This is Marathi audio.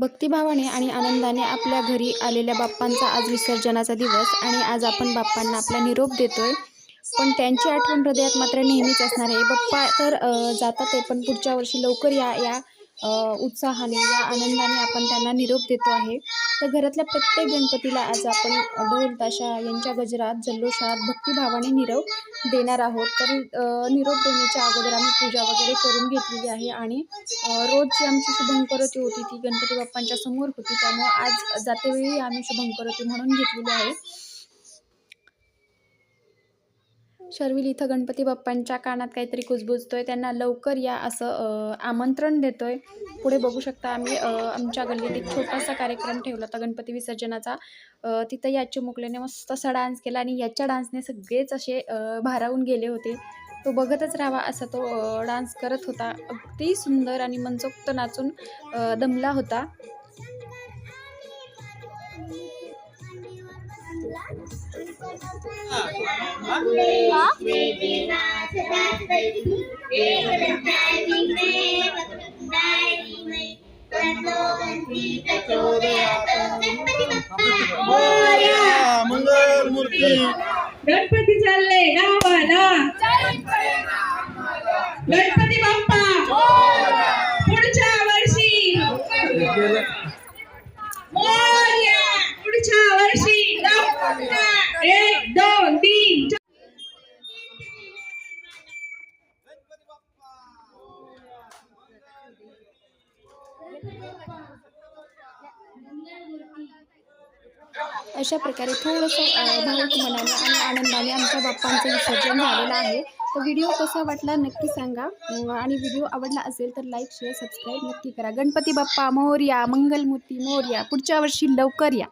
भक्तिभावाने आणि आनंदाने आपल्या घरी आलेल्या बाप्पांचा आज विसर्जनाचा दिवस आणि आज आपण बाप्पांना आपला निरोप देतोय. पण त्यांची आठवण हृदयात मात्र नेहमीच असणार आहे. बाप्पा तर जातात आहे, पण पुढच्या वर्षी लवकर या या उत्साहाने, या आनंदाने आपण त्यांना निरोप देतो आहे. तर घरातल्या प्रत्येक गणपतीला आज आपण ढोल ताशा यांच्या गजरात, जल्लोषात, भक्तिभावाने निरोप देणार आहोत. तर निरोप देण्याच्या अगोदर आम्ही पूजा वगैरे करून घेतलेली आहे आणि रोज जी आमची शुभंकरोती होती ती गणपती बाप्पांच्या समोर होती. त्यामुळं आज जातेवेळी आम्ही शुभंकरोती म्हणून घेतलेली आहे. शर्विल इथं गणपती बाप्पांच्या कानात काहीतरी कुजबुजतोय, त्यांना लवकर या असं आमंत्रण देतोय. पुढे बघू शकता आम्ही आमच्या गल्लीत एक छोटासा कार्यक्रम ठेवला होता गणपती विसर्जनाचा. तिथं या चिमुकल्याने मस्त असा डान्स केला आणि याच्या डान्सने सगळेच असे भारावून गेले होते. तो बघतच राहावा असा तो डान्स करत होता. अगदी सुंदर आणि मनसोक्त नाचून दमला होता. मंगल मूर्ती गणपती चालले गावाला, गणपती बाप्पा पुढच्या वर्षी मोरया, पुढच्या वर्षी 1 2 3 अशा प्रकारे थोडंसं भावुक मनाने आणि आनंदाने आमच्या बाप्पांचं विसर्जन झालेलं आहे. तर व्हिडिओ कसा वाटला नक्की सांगा आणि व्हिडिओ आवडला असेल तर लाईक शेअर सबस्क्राईब नक्की करा. गणपती बाप्पा मोरया, मंगलमूर्ती मोरया, पुढच्या वर्षी लवकर या.